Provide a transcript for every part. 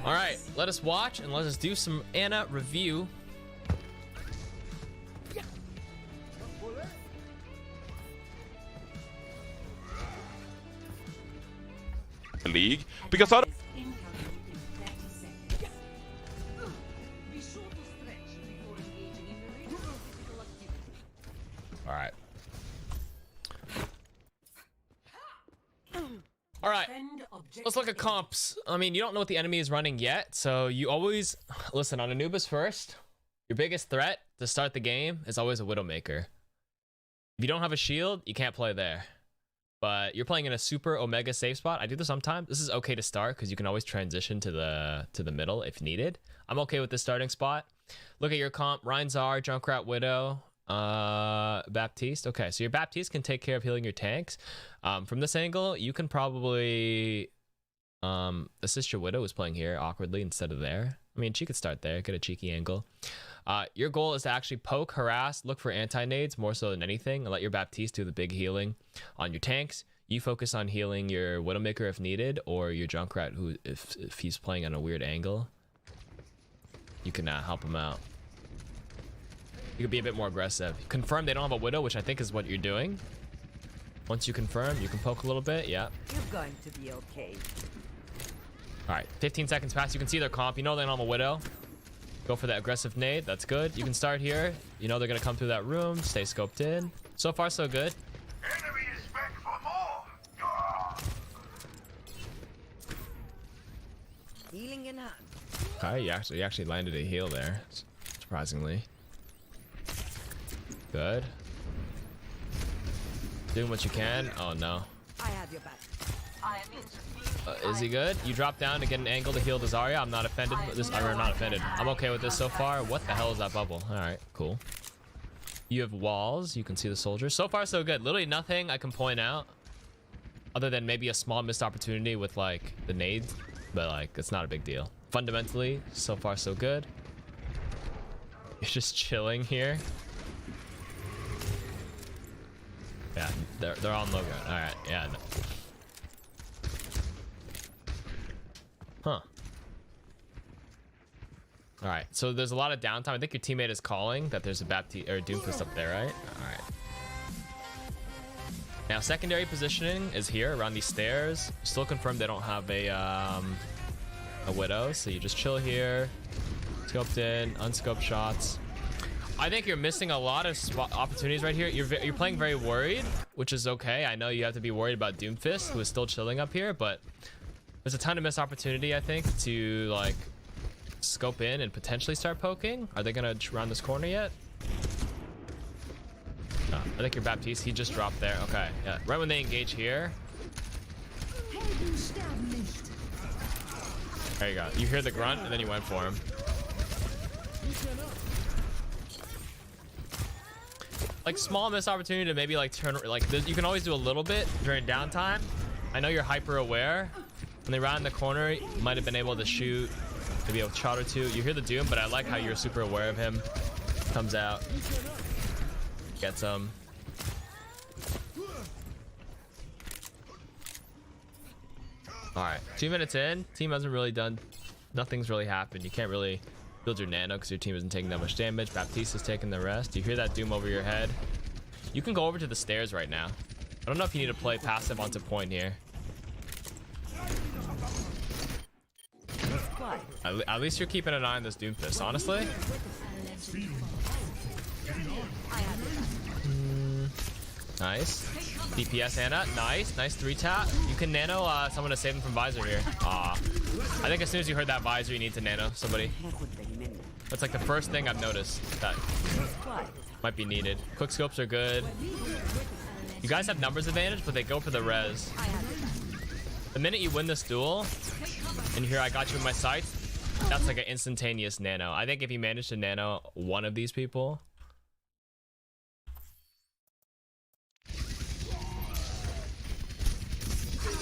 All right, let us watch and let us do some Ana review. League, because I don't. All right. All right, let's look at comps. I mean, you don't know what the enemy is running yet, so you always listen on Anubis first. Your biggest threat to start the game is always a Widowmaker. If you don't have a shield, you can't play there. But you're playing in a super omega safe spot. I do this sometimes. This is okay to start because you can always transition to the middle if needed. I'm okay with this starting spot. Look at your comp: Ryan Zar, Junkrat, Widow, Baptiste. Okay, so your Baptiste can take care of healing your tanks. From this angle, you can probably assist your Widow, who's playing here awkwardly instead of there. I mean, she could start there, get a cheeky angle. Your goal is to actually poke, harass, look for anti-nades more so than anything, and let your Baptiste do the big healing on your tanks. You focus on healing your Widowmaker if needed, or your Junkrat, who if he's playing on a weird angle, you can help him out. You could be a bit more aggressive. Confirm they don't have a Widow, which I think is what you're doing. Once you confirm, you can poke a little bit. Yeah. You're going to be okay. All right, 15 seconds pass. You can see their comp. You know they don't have a Widow. Go for that aggressive nade. That's good. You can start here. You know they're gonna come through that room. Stay scoped in. So far, so good. Enemy is back for more. Healing in hand. Okay, you actually landed a heal there, surprisingly. Good. Doing what you can. Oh no. I have your back. Is he good? You drop down to get an angle to heal the Zarya. I'm not offended. I'm not offended. I'm okay with this so far. What the hell is that bubble? All right, cool. You have walls. You can see the soldiers. So far, so good. Literally nothing I can point out other than maybe a small missed opportunity with like the nades, but like it's not a big deal. Fundamentally, so far, so good. You're just chilling here. Yeah, they're on low ground. All right, yeah. No. Huh. All right, so there's a lot of downtime. I think your teammate is calling that there's a Baptiste or a Doomfist up there, right? All right. Now secondary positioning is here around these stairs. Still confirmed they don't have a Widow, so you just chill here. Scoped in, unscoped shots. I think you're missing a lot of opportunities right here. You're playing very worried, which is okay. I know you have to be worried about Doomfist, who is still chilling up here, but there's a ton of missed opportunity, I think, to like scope in and potentially start poking. Are they gonna round this corner yet? No, I think your Baptiste, he just dropped there. Okay, yeah, right when they engage here. There you go. You hear the grunt and then you went for him. Like small missed opportunity to maybe like turn, like you can always do a little bit during downtime. I know you're hyper aware. When they round the corner, you might have been able to shoot maybe a shot or two. You hear the Doom, but I like how you're super aware of him. Comes out, gets him. All right, 2 minutes in. Team hasn't really done. Nothing's really happened. You can't really build your Nano because your team isn't taking that much damage. Baptiste is taking the rest. You hear that Doom over your head. You can go over to the stairs right now. I don't know if you need to play passive onto point here. At least you're keeping an eye on this Doomfist, honestly. Nice. DPS Ana. Nice 3 tap. You can Nano someone to save him from Visor here. I think as soon as you heard that Visor, you need to Nano somebody. That's like the first thing I've noticed that might be needed. Quick scopes are good. You guys have numbers advantage, but they go for the res. The minute you win this duel, and you hear I got you in my sights, that's like an instantaneous Nano. I think if you manage to Nano one of these people,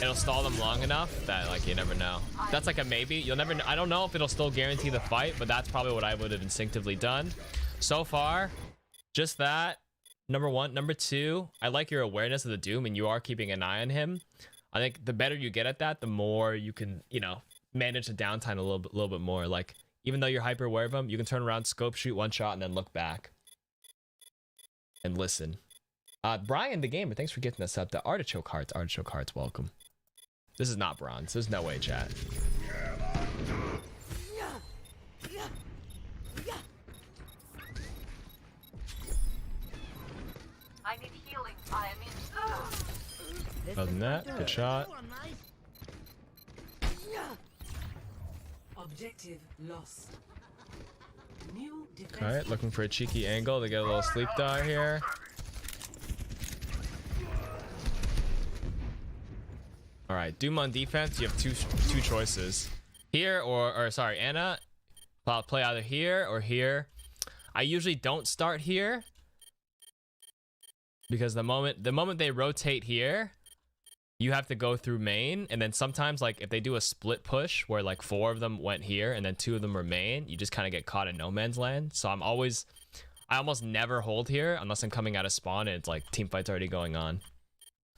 it'll stall them long enough that like you never know. That's like a maybe. You'll never know. I don't know if it'll still guarantee the fight, but that's probably what I would have instinctively done. So far, just that. Number one. Number two, I like your awareness of the Doom and you are keeping an eye on him. I think the better you get at that, the more you can, you know, manage the downtime a little bit more. Like, even though you're hyper aware of them, you can turn around, scope, shoot one shot, and then look back and listen. Brian the Gamer, thanks for getting us up. The artichoke hearts, welcome. This is not bronze. There's no way, chat. I need healing. I am in. Other than that, good shot. Objective lost. New defense. Alright, looking for a cheeky angle. They get a little sleep dart here. Alright, Doom on defense, you have two choices. Here or sorry, Anna. I'll play either here or here. I usually don't start here, because the moment they rotate here, you have to go through main, and then sometimes, like, if they do a split push where like 4 of them went here and then 2 of them remain, you just kind of get caught in no man's land. So I almost never hold here unless I'm coming out of spawn and it's like team fight's already going on.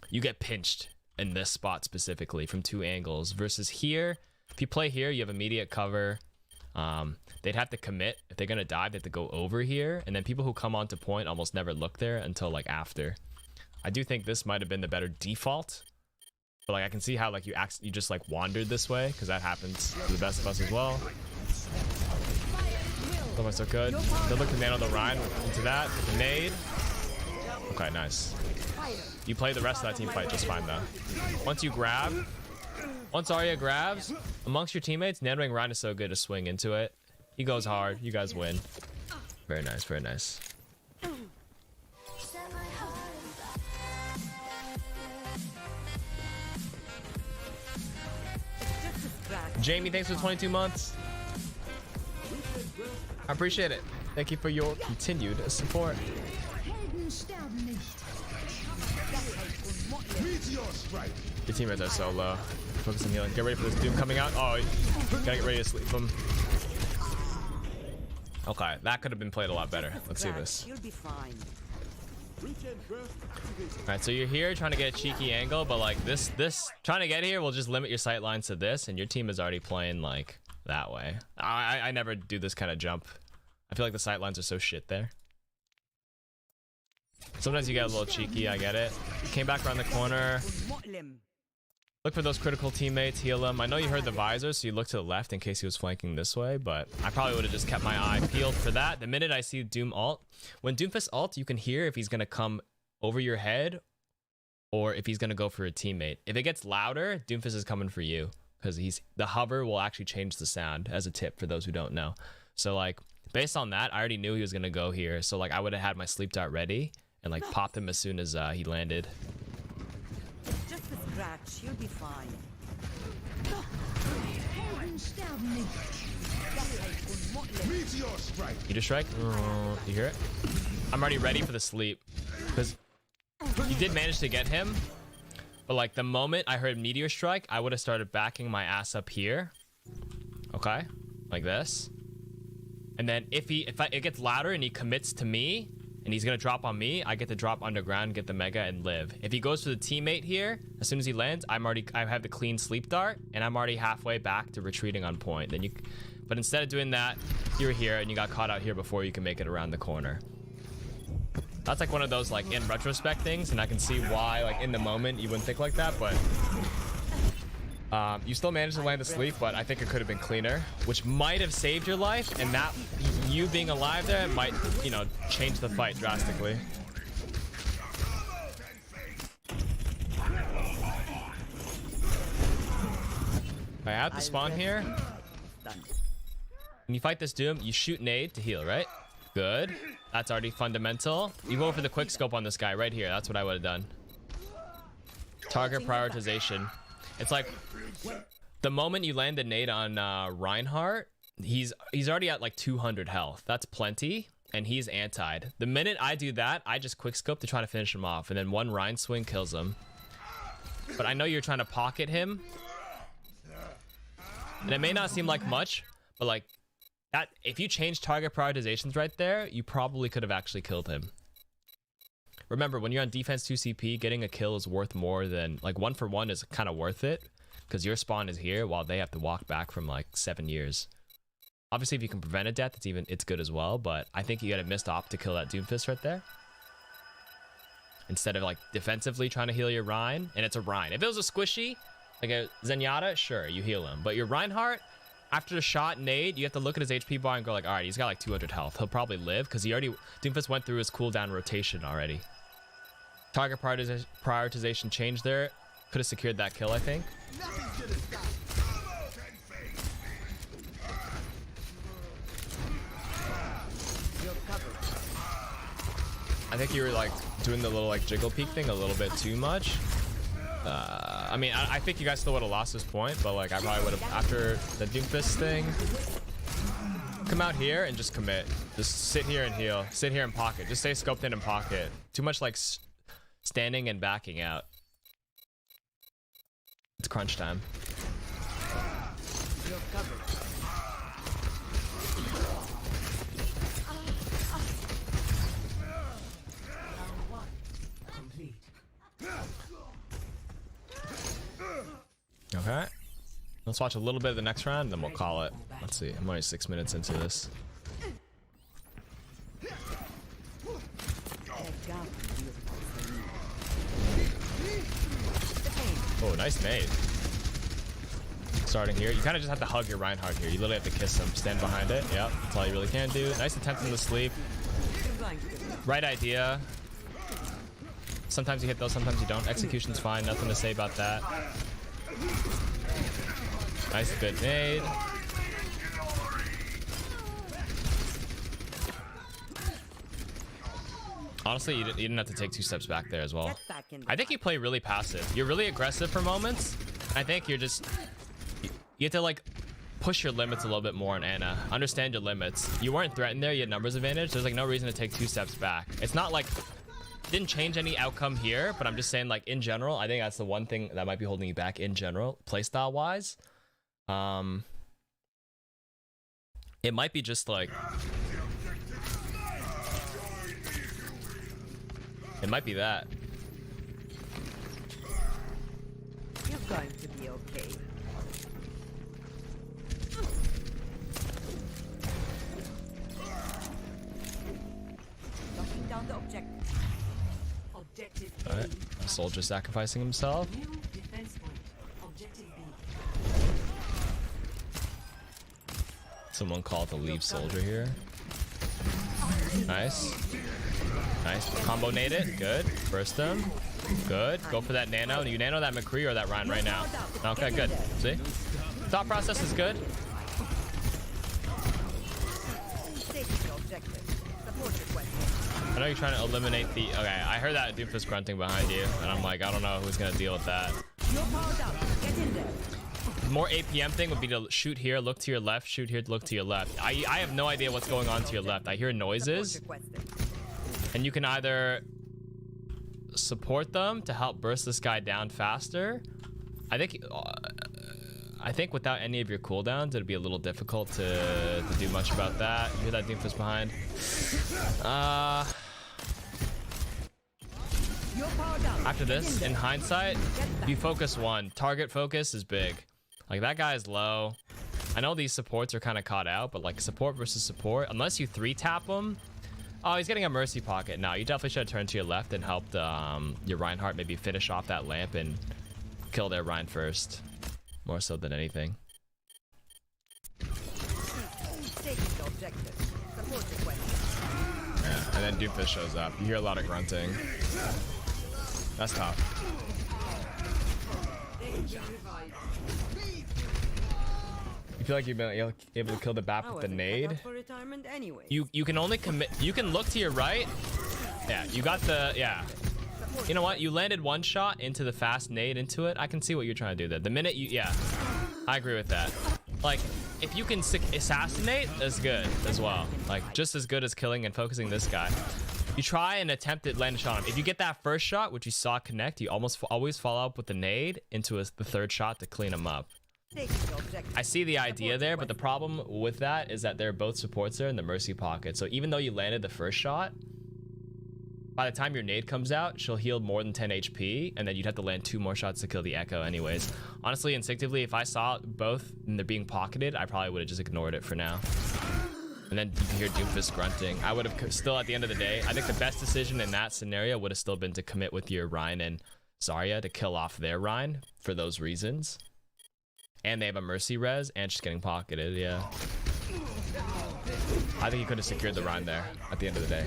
You get pinched in this spot specifically from 2 angles, versus here, if you play here, you have immediate cover. They'd have to commit. If they're gonna dive, they have to go over here, and then people who come onto point almost never look there until like after. I do think this might have been the better default, but like I can see how like you just like wandered this way, because that happens to the best of us as well. So far so good. Good look to Nano the Rhine into that. Nade. Okay, nice. You play the rest of that team fight just fine though. Once Arya grabs amongst your teammates, Nanoing Rhine is so good to swing into it. He goes hard. You guys win. Very nice, very nice. Jamie, thanks for 22 months. I appreciate it. Thank you for your continued support. Your teammates are so low. Focus on healing. Get ready for this Doom coming out. Oh, gotta get ready to sleep him. Okay, that could have been played a lot better. Let's see this. You'll be fine. Alright, so you're here trying to get a cheeky angle, but like this trying to get here will just limit your sight lines to this, and your team is already playing like that way. I never do this kind of jump. I feel like the sight lines are so shit there. Sometimes you get a little cheeky, I get it. Came back around the corner. Look for those critical teammates, heal them. I know you heard the visor, so you look to the left in case he was flanking this way, but I probably would have just kept my eye peeled for that. The minute I see Doom ult, when Doomfist ult, you can hear if he's going to come over your head or if he's going to go for a teammate. If it gets louder, Doomfist is coming for you, because the hover will actually change the sound, as a tip for those who don't know. So like, based on that, I already knew he was going to go here, so like I would have had my sleep dart ready and like popped him as soon as he landed. Just a scratch, you'll be fine. Meteor strike? You hear it? I'm already ready for the sleep, because you did manage to get him, but like the moment I heard meteor strike, I would have started backing my ass up here. Okay, like this. And then if it gets louder and he commits to me and he's gonna drop on me, I get to drop underground, get the mega, and live. If he goes for the teammate here, as soon as he lands, I have the clean sleep dart, and I'm already halfway back to retreating on point. But instead of doing that, you're here and you got caught out here before you can make it around the corner. That's like one of those like in retrospect things, and I can see why like in the moment you wouldn't think like that, but you still managed to land the sleep, but I think it could have been cleaner, which might have saved your life, and that you being alive there might, you know, change the fight drastically. I have to spawn here. When you fight this Doom, you shoot nade to heal, right? Good. That's already fundamental. You go for the quick scope on this guy right here. That's what I would have done. Target prioritization. It's like the moment you land the nade on Reinhardt, he's already at like 200 health. That's plenty, and he's antied. The minute I do that, I just quick scope to try to finish him off, and then one Rein swing kills him. But I know you're trying to pocket him, and it may not seem like much, but like that, if you change target prioritizations right there, you probably could have actually killed him. Remember, when you're on defense 2 CP, getting a kill is worth more than, like, 1 for 1 is kind of worth it, because your spawn is here while they have to walk back from like 7 years. Obviously, if you can prevent a death, it's good as well. But I think you got a missed op to kill that Doomfist right there. Instead of like defensively trying to heal your Rhine, and it's a Rhine. If it was a squishy, like a Zenyatta, sure, you heal him. But your Reinhardt, after the shot nade, you have to look at his HP bar and go like, all right, he's got like 200 health. He'll probably live because Doomfist went through his cooldown rotation already. Target prioritization change there. Could have secured that kill, I think. I think you were like doing the little like jiggle peek thing a little bit too much. I mean, I think you guys still would have lost this point, but like I probably would have, after the Doomfist thing, come out here and just commit. Just sit here and heal. Sit here and pocket. Just stay scoped in and pocket. Too much like standing and backing out. It's crunch time. Okay. Let's watch a little bit of the next round, then we'll call it. Let's see. I'm only 6 minutes into this. Oh, nice nade. Starting here. You kind of just have to hug your Reinhardt here. You literally have to kiss him. Stand behind it. Yep. That's all you really can do. Nice attempt in the sleep. Right idea. Sometimes you hit those, sometimes you don't. Execution's fine. Nothing to say about that. Nice, good nade. Honestly, you didn't have to take 2 steps back there as well. I think you play really passive. You're really aggressive for moments. I think you're just... You have to, like, push your limits a little bit more on Ana. Understand your limits. You weren't threatened there. You had numbers advantage. There's, like, no reason to take 2 steps back. It's not like... Didn't change any outcome here, but I'm just saying, like, in general, I think that's the one thing that might be holding you back in general, playstyle wise. It might be just like, it might be that. You're going to be okay. Knocking down the objective. All right, a soldier sacrificing himself. Someone called the leave soldier here. Nice. Nice. Combo nade it. Good. Burst them. Good. Go for that nano. You nano that McCree or that Ryan right now. Okay, good. See? Thought process is good. I know you're trying to eliminate the... Okay, I heard that Doomfist grunting behind you, and I'm like, I don't know who's going to deal with that. The more APM thing would be to shoot here, look to your left, shoot here, look to your left. I have no idea what's going on to your left. I hear noises, and you can either support them to help burst this guy down faster. I think without any of your cooldowns, it'd be a little difficult to do much about that. You hear that Doomfist behind? After this, in hindsight, if you focus one, target focus is big. Like, that guy is low. I know these supports are kind of caught out, but like support versus support, unless you 3-tap him. Oh, he's getting a mercy pocket. No, you definitely should have turned to your left and helped your Reinhardt maybe finish off that lamp and kill their Rhine first. More so than anything. Yeah, and then Doomfist shows up. You hear a lot of grunting. That's tough. You feel like you've been able to kill the BAP with the nade? You can only commit. You can look to your right. Yeah, you got the... Yeah. You know what? You landed one shot into the fast nade into it. I can see what you're trying to do there. The minute you... Yeah. I agree with that. Like, if you can assassinate, that's good as well. Like, just as good as killing and focusing this guy. You try and attempt to land a shot on him. If you get that first shot, which you saw connect, you almost always follow up with the nade into the third shot to clean him up. I see the idea there, but the problem with that is that they're both supports there in the mercy pocket. So even though you landed the first shot, by the time your nade comes out, she'll heal more than 10 HP, and then you'd have to land 2 more shots to kill the Echo anyways. Honestly, instinctively, if I saw both and they're being pocketed, I probably would have just ignored it for now. And then you can hear Doomfist grunting. I would have still, at the end of the day, I think the best decision in that scenario would have still been to commit with your Rein and Zarya to kill off their Rein for those reasons. And they have a Mercy res, and she's getting pocketed, yeah. I think you could have secured the Rein there at the end of the day.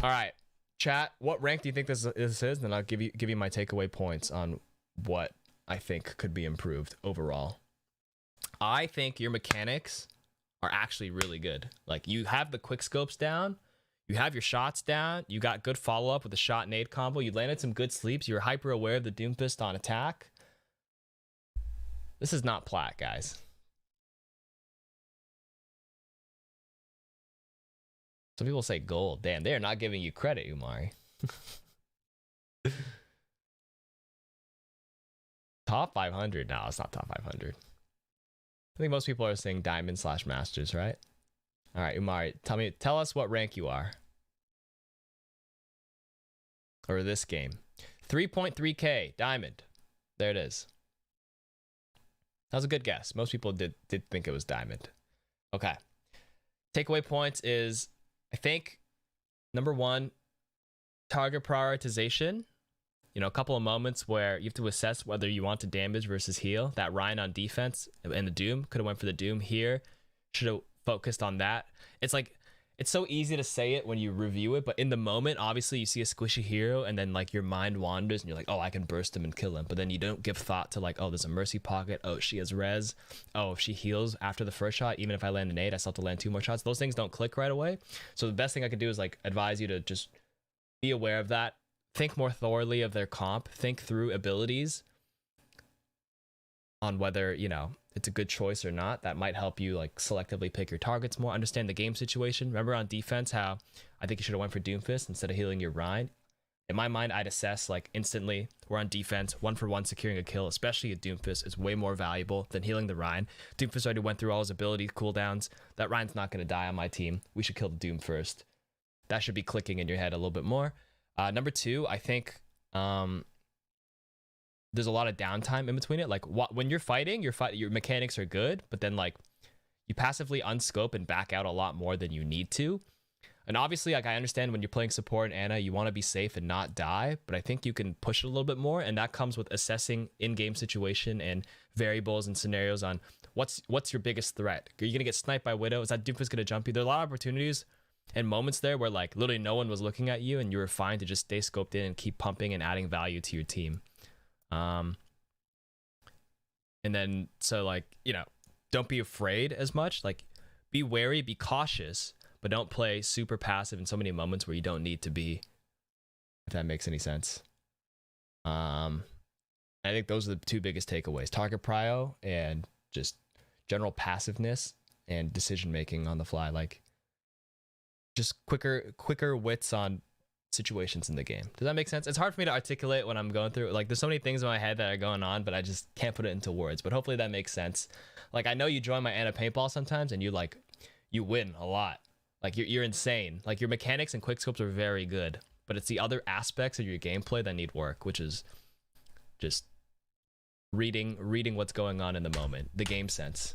All right, chat, what rank do you think this is? Then I'll give you my takeaway points on what I think could be improved overall. I think your mechanics are actually really good. Like, you have the quick scopes down, you have your shots down, you got good follow-up with the shot nade combo, you landed some good sleeps, you're hyper aware of the Doomfist on attack. This is not plat, guys. Some people say gold. Damn, they are not giving you credit, Umarrii. Top 500? No, it's not top 500. I think most people are saying diamond / masters, right? All right, Umarrii, tell us what rank you are. Or this game. 3.3k, diamond. There it is. That was a good guess. Most people did think it was diamond. Okay. Takeaway points is, I think, number 1, target prioritization. You know, a couple of moments where you have to assess whether you want to damage versus heal. That Rein on defense and the Doom. Could have went for the Doom here. Should have focused on that. It's like, it's so easy to say it when you review it, but in the moment, obviously you see a squishy hero and then like your mind wanders and you're like, oh, I can burst him and kill him. But then you don't give thought to like, oh, there's a Mercy pocket. Oh, she has res. Oh, if she heals after the first shot, even if I land an 8, I still have to land 2 more shots. Those things don't click right away. So the best thing I could do is like advise you to just be aware of that. Think more thoroughly of their comp. Think through abilities on whether, you know, it's a good choice or not. That might help you like selectively pick your targets more. Understand the game situation. Remember on defense how I think you should have went for Doomfist instead of healing your Rein. In my mind, I'd assess like instantly, we're on defense, 1-for-1 securing a kill, especially a Doomfist, is way more valuable than healing the Rein. Doomfist already went through all his ability cooldowns. That Rein's not going to die on my team. We should kill the Doom first. That should be clicking in your head a little bit more. Number 2, I think there's a lot of downtime in between it. Like when you're fighting, your mechanics are good, but then like you passively unscope and back out a lot more than you need to. And obviously, like I understand when you're playing support and Ana, you want to be safe and not die, but I think you can push it a little bit more, and that comes with assessing in-game situation and variables and scenarios on what's your biggest threat. Are you gonna get sniped by Widow? Is that Doomfist gonna jump you? There are a lot of opportunities and moments there where like literally no one was looking at you and you were fine to just stay scoped in and keep pumping and adding value to your team. And then so like, you know, don't be afraid as much. Like be wary, be cautious, but don't play super passive in so many moments where you don't need to be, if that makes any sense. I think those are the 2 biggest takeaways: target prio and just general passiveness and decision making on the fly. Like just quicker wits on situations in the game. Does that make sense? It's hard for me to articulate when I'm going through, like there's so many things in my head that are going on, but I just can't put it into words. But hopefully that makes sense. Like I know you join my Ana paintball sometimes and you win a lot. Like you're insane. Like your mechanics and quickscopes are very good, but it's the other aspects of your gameplay that need work, which is just reading what's going on in the moment, the game sense.